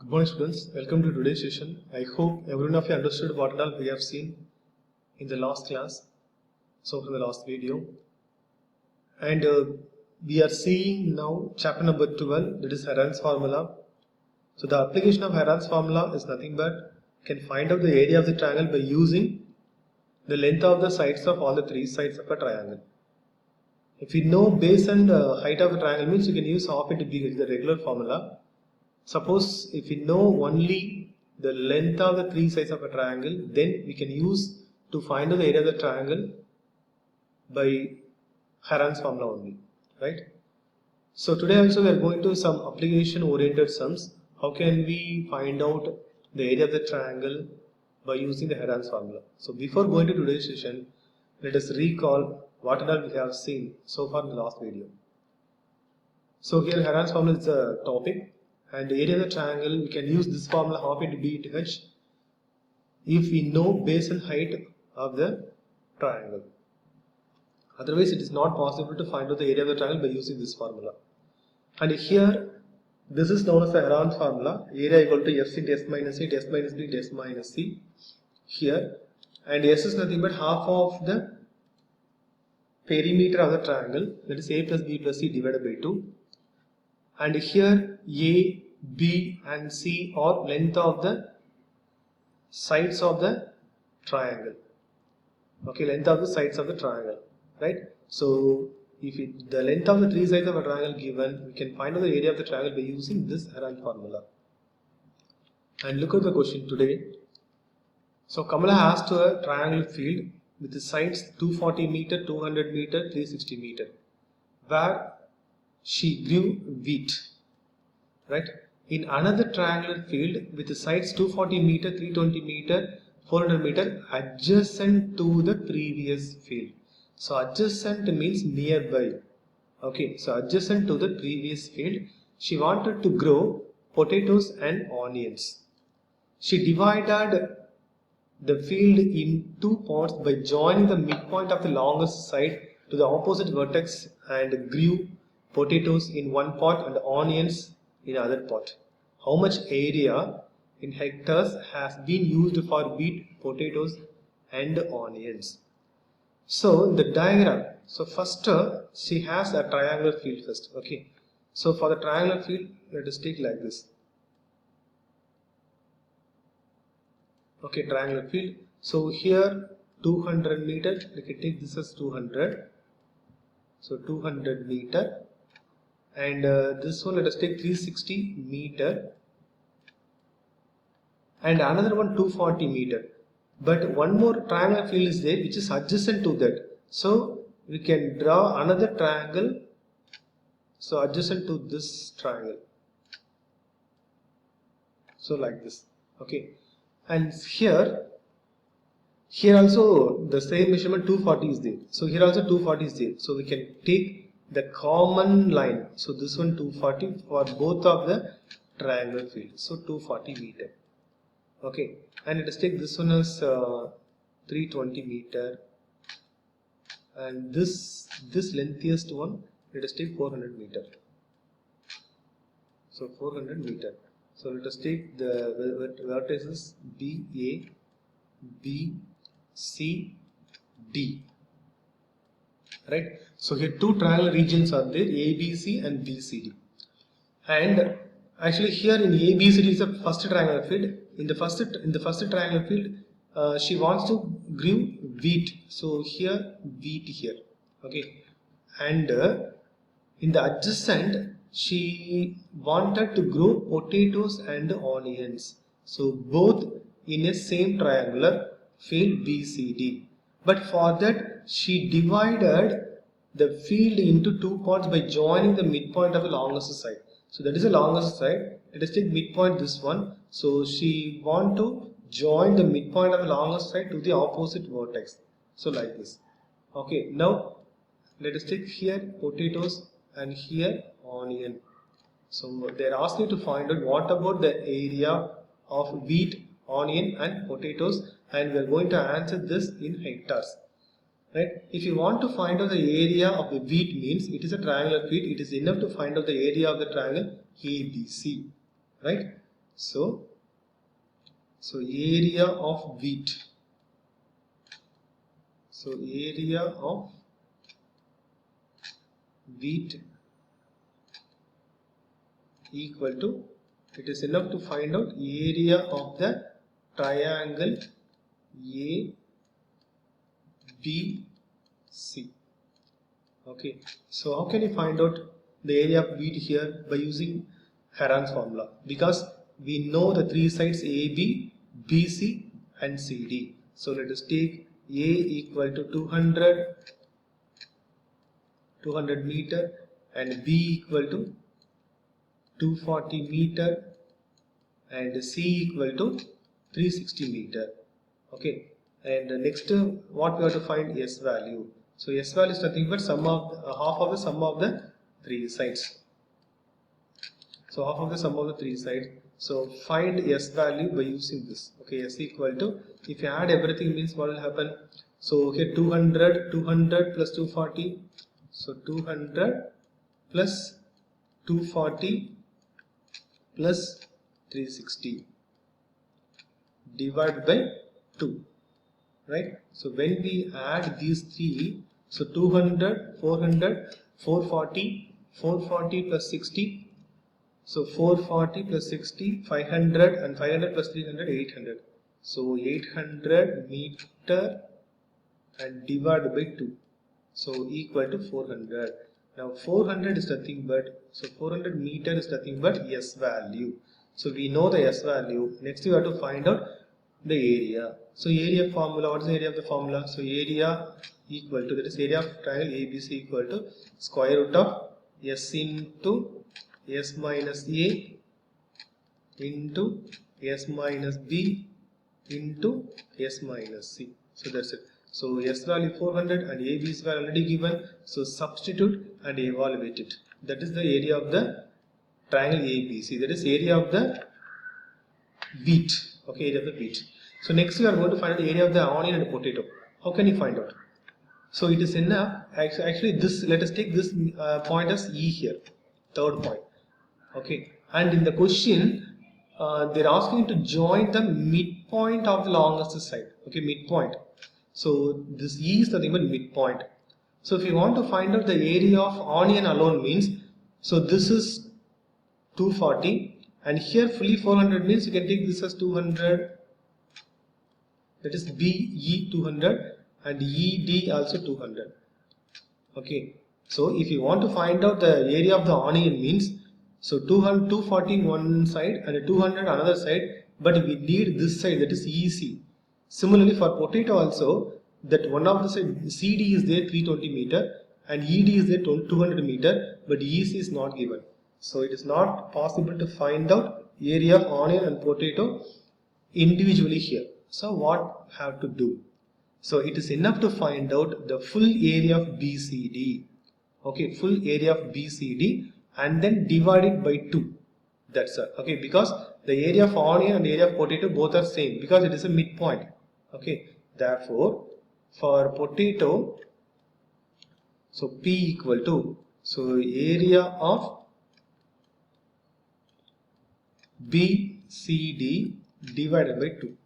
Good morning students, welcome to today's session. I hope everyone of you understood what all we have seen in the last class, so from the last video. And we are seeing now chapter number 12, that is Heron's formula. So the application of Heron's formula is nothing but can find out the area of the triangle by using the length of the sides of all the three sides of a triangle. If you know base and height of a triangle means you can use half into b, which is the regular formula. Suppose if we know only the length of the three sides of a triangle, then we can use to find out the area of the triangle by Heron's formula only, right? So today also we are going to some application oriented sums. How can we find out the area of the triangle by using the Heron's formula? So before going to today's session, let us recall what all we have seen so far in the last video. So here Heron's formula is a topic. And the area of the triangle, we can use this formula half into b into h if we know base and height of the triangle. Otherwise, it is not possible to find out the area of the triangle by using this formula. And here, this is known as the Heron's formula. Area equal to f into s minus a, s minus b, s minus c. Here, and s is nothing but half of the perimeter of the triangle, that is a plus b plus c divided by 2. And here A, B and C are length of the sides of the triangle. Okay, length of the sides of the triangle, right? So if the length of the three sides of a triangle given, we can find out the area of the triangle by using this Heron formula. And look at the question today. So Kamala has to a triangle field with the sides 240 meter, 200 meter, 360 meter, where she grew wheat, right? In another triangular field with the sides 240 meter, 320 meter, 400 meter adjacent to the previous field. So adjacent means nearby. Okay, so adjacent to the previous field, she wanted to grow potatoes and onions. She divided the field in two parts by joining the midpoint of the longest side to the opposite vertex and grew potatoes in one pot and onions in another pot. How much area in hectares has been used for wheat, potatoes and onions? So the diagram, so first she has a triangular field first. Okay, so for the triangular field, let us take like this. Okay, triangular field. So here 200 meter, we can take this as 200. So 200 meter. And this one let us take 360 meter and another one 240 meter, but one more triangular field is there which is adjacent to that, so we can draw another triangle, so adjacent to this triangle, so like this. Okay, and here also the same measurement 240 is there, so here also 240 is there, so we can take the common line. So this one 240 for both of the triangular field. So 240 meter. Okay, and let us take this one as 320 meter, and this lengthiest one let us take 400 meter. So 400 meter. So let us take the vertices B A, B C, D. Right, so here two triangular regions are there, ABC and BCD, and actually here in ABCD is the first triangular field. In the first triangular field, she wants to grow wheat, so here wheat here. Okay, and in the adjacent she wanted to grow potatoes and onions, so both in a same triangular field BCD. But for that, she divided the field into two parts by joining the midpoint of the longest side. So that is the longest side. Let us take midpoint this one. So she want to join the midpoint of the longest side to the opposite vertex. So like this. Okay. Now let us take here potatoes and here onion. So they are asking to find out what about the area of wheat, onion and potatoes, and we are going to answer this in hectares, right? If you want to find out the area of the wheat means it is a triangular field, it is enough to find out the area of the triangle ABC, right? So area of wheat. So area of wheat equal to, it is enough to find out area of the triangle ABC. Okay, so how can you find out the area of wheat here? By using Heron's formula, because we know the three sides AB, BC and CD. So let us take A equal to 200 meter and B equal to 240 meter and C equal to 360 meter. Okay, and next what we have to find S value. So S value is nothing but sum of half of the sum of the three sides. So half of the sum of the three sides. So find S value by using this. Okay, S equal to, if you add everything means what will happen? So here 200 plus 240. So 200 plus 240 plus 360 divided by 2. Right? So when we add these three, so 200, 400, 440, 440 plus 60, so 440 plus 60, 500 and 500 plus 300, 800. So 800 meter and divided by 2. So equal to 400. Now 400 is nothing but, so 400 meter is nothing but S value. So we know the S value. Next we have to find out the area. So area formula, what is the area of the formula? So area equal to, that is area of triangle ABC equal to square root of S into S minus A into S minus B into S minus C. So that's it. So S value 400 and AB is already given. So substitute and evaluate it. That is the area of the triangle ABC. That is area of the wheat. Okay, area of the wheat. So next we are going to find out the area of the onion and potato. How can you find out? So it is enough. Actually, this, let us take this point as E here, third point. Okay, and in the question, they are asking to join the midpoint of the longest side. Okay, midpoint. So this E is nothing but midpoint. So if you want to find out the area of onion alone means, so this is 240 and here fully 400 means you can take this as 200. That is BE 200 and ED also 200. Okay, so if you want to find out the area of the onion means, so 240 one side and 200 another side, but we need this side, that is EC. Similarly for potato also, that one of the side CD is there 320 meter and ED is there 200 meter, but EC is not given. So it is not possible to find out area of onion and potato individually here. So what have to do? So it is enough to find out the full area of BCD. Okay, full area of BCD and then divide it by 2. That's it. Okay, because the area of onion and area of potato both are same because it is a midpoint. Okay, therefore for potato, so P equal to, so area of BCD divided by 2.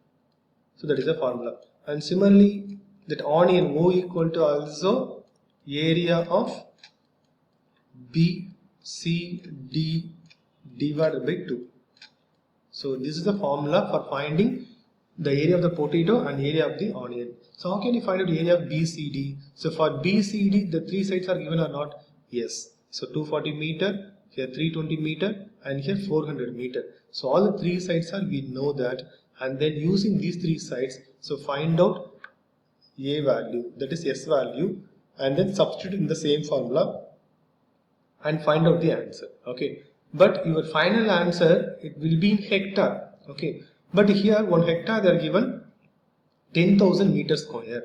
So that is the formula. And similarly, that onion O equal to also area of BCD divided by 2. So this is the formula for finding the area of the potato and area of the onion. So how can you find out the area of BCD? So for BCD, the three sides are given or not? Yes. So 240 meter, here 320 meter and here 400 meter. So all the three sides are, we know that, and then using these three sides, so find out A value, that is S value, and then substitute in the same formula and find out the answer. Okay, but your final answer, it will be in hectare. Okay, but here 1 hectare they are given 10,000 meters square.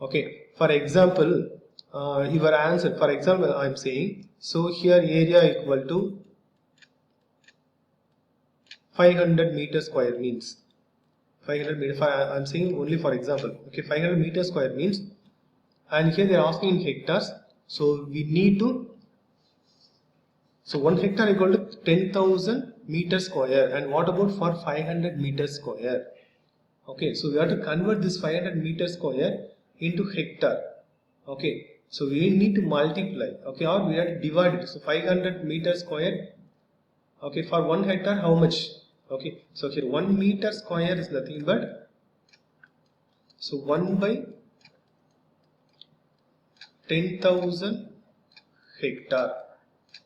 Okay, for example, your answer, for example, I am saying, so here area equal to 500 meters square means 500 meters. I am saying only for example. Okay, 500 meters square means, and here they are asking in hectares. So we need to, so 1 hectare equal to 10,000 meter square, and what about for 500 meter square? Okay, so we have to convert this 500 meter square into hectare. Okay, so we need to multiply, okay, or we have to divide it. So 500 meter square, okay, for 1 hectare how much? Okay, so here 1 meter square is nothing but, so 1 by 10,000 hectare.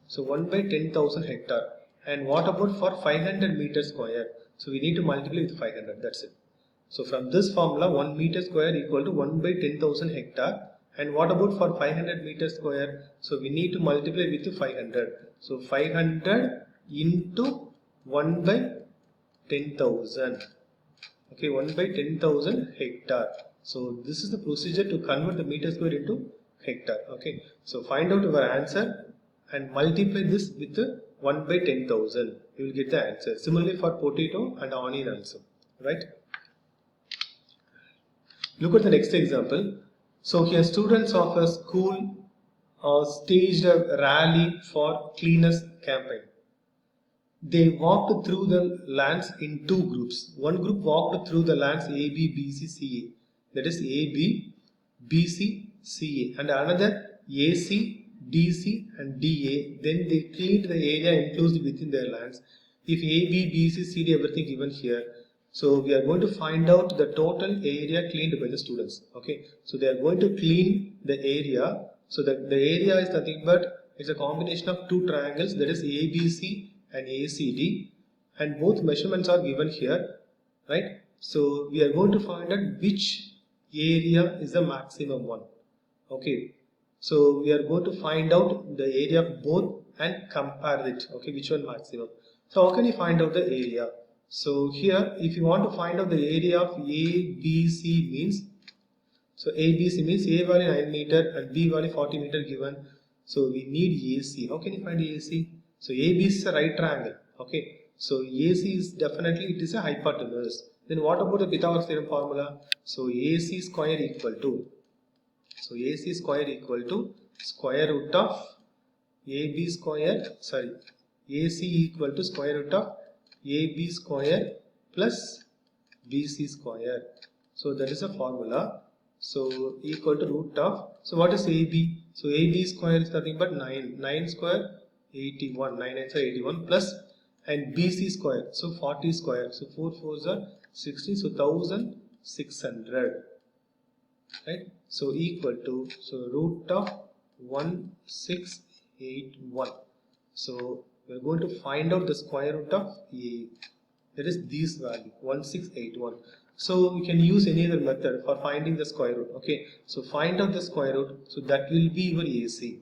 So 1 by 10,000 hectare. And what about for 500 meter square? So we need to multiply with 500, that's it. So from this formula, 1 meter square equal to 1 by 10,000 hectare. And what about for 500 meter square? So we need to multiply with 500. So 500 into 1 by 10,000. Okay, 1 by 10,000 hectare. So this is the procedure to convert the meter square into hectare. Okay, so find out your answer and multiply this with 1 by 10,000. You will get the answer. Similarly for potato and onion also, right? Look at the next example. So here students of a school staged a rally for cleanliness campaign. They walked through the lands in 2 groups. One group walked through the lands A, B, B, C, C, A. That is A, B, B, C, C, A. And another A, C, D, C and D, A. Then they cleaned the area enclosed within their lands. If A, B, B, C, C, D, everything given here. So we are going to find out the total area cleaned by the students. Okay. So they are going to clean the area. So the area is nothing but it's a combination of 2 triangles, that is ABC and ACD, and both measurements are given here, right? So we are going to find out which area is the maximum one. Okay, so we are going to find out the area of both and compare it. Okay, which one maximum? So how can you find out the area? So here, if you want to find out the area of ABC means, so ABC means A value 9 meter and B value 40 meter given. So we need AC. How can you find AC? So ABC is a right triangle. Okay. So AC is definitely, it is a hypotenuse. Then what about the Pythagoras theorem formula? So AC square equal to, so AC square equal to square root of AB square, sorry, AC equal to square root of AB square plus BC square. So that is a formula. So equal to root of, so what is AB? So AB square is nothing but 9 square 81, 9 9 are 81 plus, and BC square, so 40 square, so 4 4s are 60, so 1600, right? So equal to, so root of 1681. So we are going to find out the square root of A, that is this value 1681. So we can use any other method for finding the square root. Okay, so find out the square root, so that will be your AC.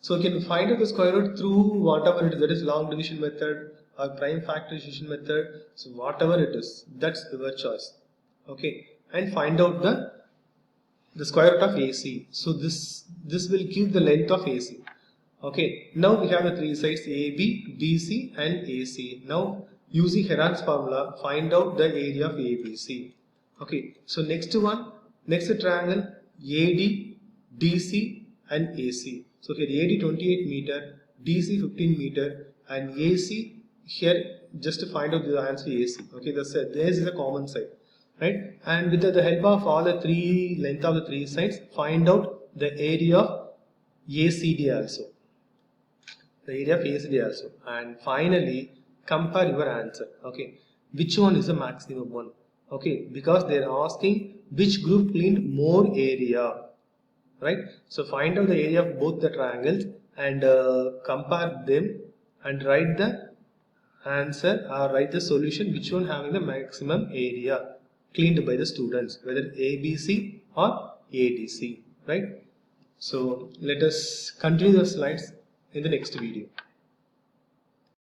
So you can find out the square root through whatever it is, that is long division method or prime factorization method. So whatever it is, that's your choice. Okay, and find out the square root of AC. So this will give the length of AC. Okay, now we have the 3 sides AB, BC and AC. Now using Heron's formula, find out the area of ABC. Okay, so next triangle AD, DC and AC. So here AD 28 meter, DC 15 meter and AC here, just to find out the answer AC. Okay, this is a common side, right? And with the help of all the length of the 3 sides, find out the area of ACD also. The area of ACD also. And finally, compare your answer. Okay, which one is the maximum one? Okay, because they are asking which group cleaned more area, right? So find out the area of both the triangles and compare them and write the answer or write the solution, which one having the maximum area cleaned by the students, whether ABC or ADC, right? So let us continue the slides in the next video.